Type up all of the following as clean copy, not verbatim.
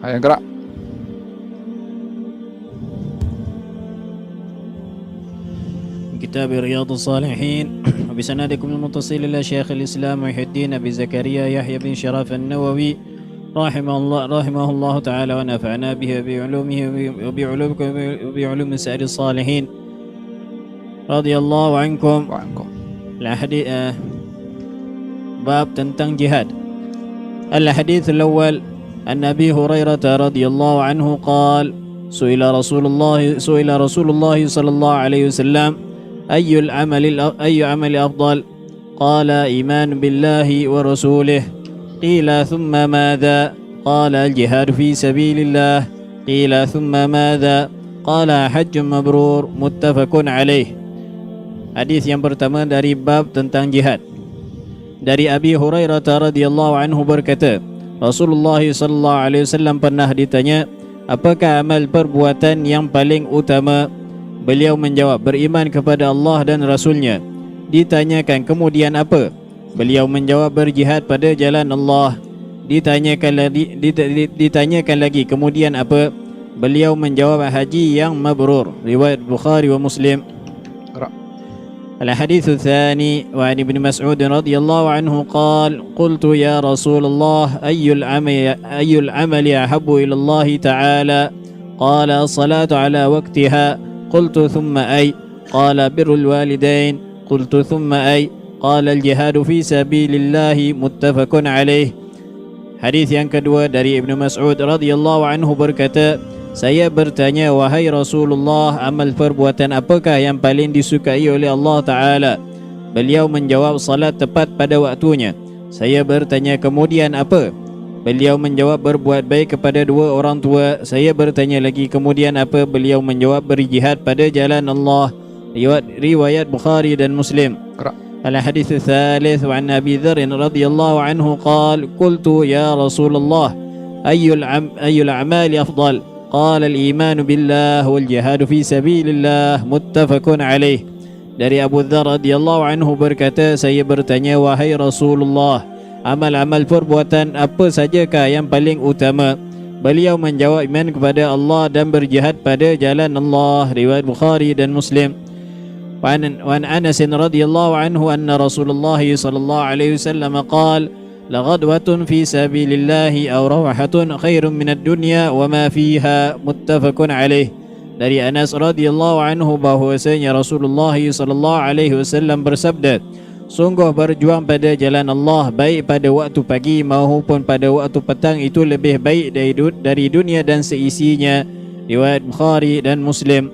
Ayo gerak. كتاب رياض الصالحين وبسندكم المتصل إلى شيخ الإسلام محي الدين أبي زكريا يحيى بن شرف النووي رحمه الله تعالى ونفعنا به وبعلومه وبعلوم سائر الصالحين رضي الله عنكم. الحديث باب تنتن جهاد. الحديث الأول عن أبي هريرة رضي الله عنه قال سئل رسول الله صلى الله عليه وسلم أي عمل أفضل؟ قال إيمان بالله ورسوله. قيل ثم ماذا؟ قال الجهاد في سبيل الله. قيل ثم ماذا؟ قال حج مبرور. متفق عليه. Hadis yang pertama dari bab tentang jihad. Dari Abi Hurairah radhiyallahu anhu berkata, Rasulullah sallallahu alaihi wasallam pernah ditanya, apakah amal perbuatan yang paling utama? Beliau menjawab, beriman kepada Allah dan Rasulnya. Ditanyakan, kemudian apa? Beliau menjawab, berjihad pada jalan Allah. Ditanyakan lagi, kemudian apa? Beliau menjawab, haji yang mabrur. Riwayat Bukhari wa Muslim. الحديث الثاني وعن ابن مسعود رضي الله عنه قال قلت يا رسول الله أي العمل أحب إلى الله تعالى؟ قال الصلاة على وقتها. قلت ثم أي؟ قال بر الوالدين. قلت ثم أي؟ قال الجهاد في سبيل الله. متفق عليه. Hadis yang kedua dari Ibnu Mas'ud radhiyallahu anhu berkata, saya bertanya, wahai Rasulullah, amal perbuatan apakah yang paling disukai oleh Allah Ta'ala? Beliau menjawab, salat tepat pada waktunya. Saya bertanya, kemudian apa? Beliau menjawab, berbuat baik kepada dua orang tua. Saya bertanya lagi, kemudian apa? Beliau menjawab, berjihad pada jalan Allah. Riwayat Bukhari dan Muslim. Al-hadits tsalits wa an Abi Dzar radhiyallahu anhu qala qultu ya Rasulullah ayyul a'mali afdal? قال الإيمان بالله والجهاد في سبيل الله. متفق عليه. Dari Abu Dzar radhiyallahu anhu berkata, saya bertanya, wahai Rasulullah, amal-amal perbuatan apa sajakah yang paling utama? Beliau menjawab, iman kepada Allah dan berjihad pada jalan Allah. Riwayat Bukhari dan Muslim. Wan Anas radhiyallahu anhu anna Rasulullah sallallahu alaihi wasallam qala لغدوة في سبيل الله أو روحة خير من الدنيا وما فيها. متفق عليه. Dari Anas radhiyallahu anhu bahwasanya Rasulullah sallallahu alaihi wasallam bersabda, sungguh berjuang pada jalan Allah baik pada waktu pagi maupun pada waktu petang itu lebih baik dari dunia dan seisinya. Riwayat Bukhari dan Muslim.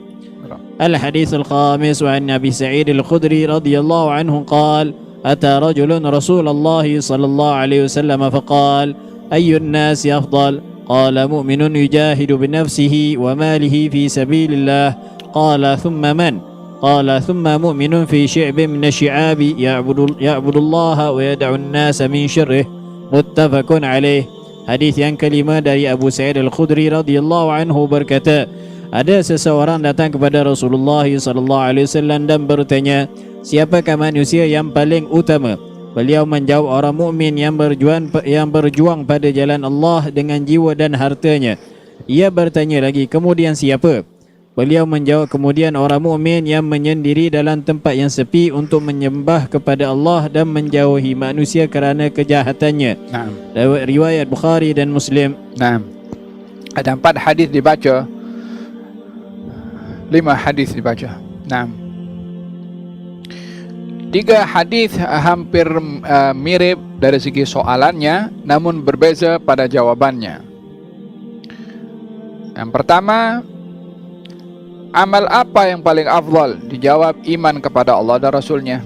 Al-hadits al-khamis wa an Abi Sa'id al-Khudri radhiyallahu anhu qala أتى رجل رسول الله صلى الله عليه وسلم فقال أي الناس أفضل؟ قال مؤمن يجاهد بنفسه وماله في سبيل الله. قال ثم من؟ قال ثم مؤمن في شعب من الشعاب يعبد الله ويدع الناس من شره. متفق عليه. Hadis yang kelima dari Abu Sa'id al-Khudri radhiyallahu anhu berkata, ada seseorang datang kepada Rasulullah sallallahu alaihi wasallam dan bertanya, siapakah manusia yang paling utama? Beliau menjawab, orang mukmin yang berjuang pada jalan Allah dengan jiwa dan hartanya. Ia bertanya lagi, kemudian siapa? Beliau menjawab, kemudian orang mukmin yang menyendiri dalam tempat yang sepi untuk menyembah kepada Allah dan menjauhi manusia kerana kejahatannya. Naam. Riwayat Bukhari dan Muslim. Naam. Ada 4 hadis dibaca, 5 hadis dibaca. Naam. 3 hadis hampir mirip dari segi soalannya, namun berbeza pada jawabannya. Yang pertama, amal apa yang paling afdal? Dijawab, iman kepada Allah dan Rasulnya.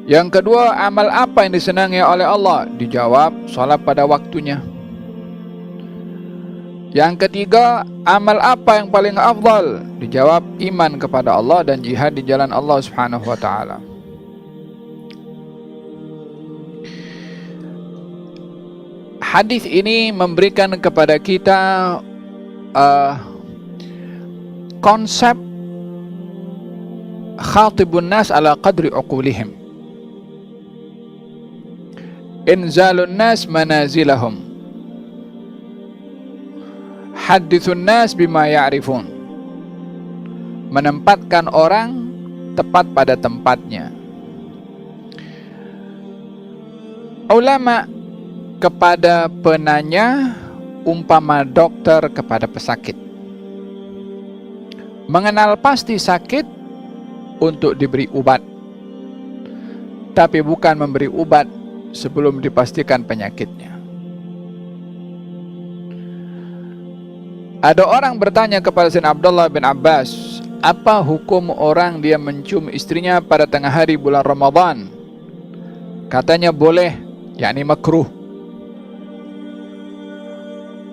Yang kedua, amal apa yang disenangi oleh Allah? Dijawab, salat pada waktunya. Yang ketiga, amal apa yang paling afdal? Dijawab, iman kepada Allah dan jihad di jalan Allah Subhanahu wa taala. Hadis ini memberikan kepada kita konsep khatibun nas ala qadri uqulihim, inzalun nas manazilahum. Hadithun nas bima ya'rifun. Menempatkan orang tepat pada tempatnya. Ulama kepada penanya umpama dokter kepada pesakit. Mengenal pasti sakit untuk diberi obat, tapi bukan memberi obat sebelum dipastikan penyakitnya. Ada orang bertanya kepada Sayyidina Abdullah bin Abbas, apa hukum orang dia mencium istrinya pada tengah hari bulan Ramadan? Katanya boleh, yakni makruh.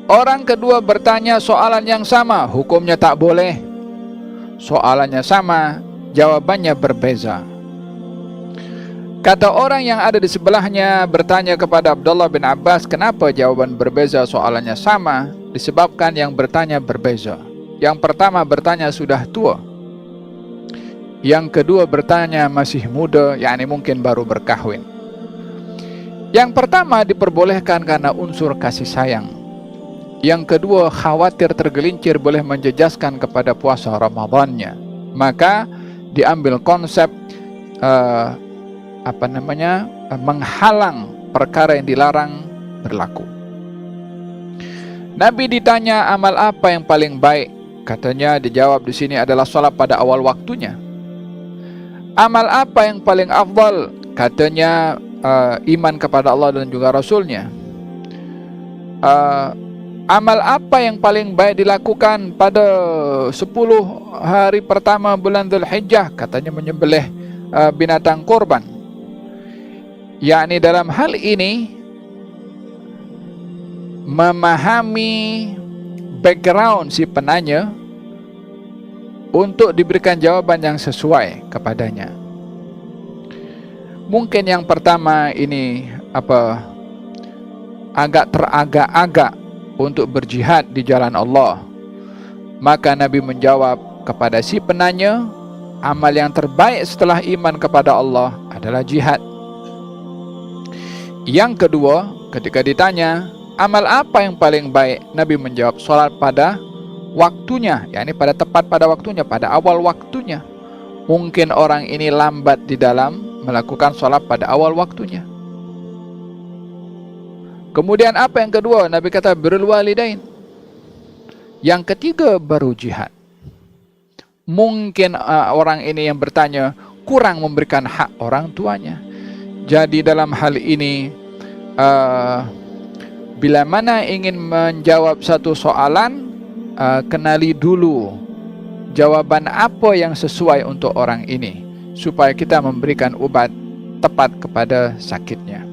Orang kedua bertanya soalan yang sama, hukumnya tak boleh. Soalannya sama, jawabannya berbeza. Kata orang yang ada di sebelahnya bertanya kepada Abdullah bin Abbas, kenapa jawaban berbeza, soalannya sama? Disebabkan yang bertanya berbeza. Yang pertama bertanya sudah tua, yang kedua bertanya masih muda, yakni mungkin baru berkahwin. Yang pertama diperbolehkan karena unsur kasih sayang. Yang kedua khawatir tergelincir boleh menjejaskan kepada puasa Ramadannya. Maka diambil konsep menghalang perkara yang dilarang berlaku. Nabi ditanya amal apa yang paling baik? Katanya dijawab di sini adalah salat pada awal waktunya. Amal apa yang paling afdal? Katanya iman kepada Allah dan juga Rasulnya. Amal apa yang paling baik dilakukan pada 10 hari pertama bulan Dzulhijjah? Katanya menyembelih binatang kurban. Yakni dalam hal ini memahami background si penanya untuk diberikan jawaban yang sesuai kepadanya. Mungkin yang pertama ini agak teragak-agak untuk berjihad di jalan Allah. Maka Nabi menjawab kepada si penanya, amal yang terbaik setelah iman kepada Allah adalah jihad. Yang kedua, ketika ditanya amal apa yang paling baik, Nabi menjawab salat pada waktunya, yakni pada tepat pada waktunya, pada awal waktunya. Mungkin orang ini lambat di dalam melakukan salat pada awal waktunya. Kemudian apa yang kedua? Nabi kata birrul walidain. Yang ketiga baru jihad. Mungkin orang ini yang bertanya kurang memberikan hak orang tuanya. Jadi dalam hal ini bila mana ingin menjawab satu soalan, kenali dulu jawaban apa yang sesuai untuk orang ini, supaya kita memberikan obat tepat kepada sakitnya.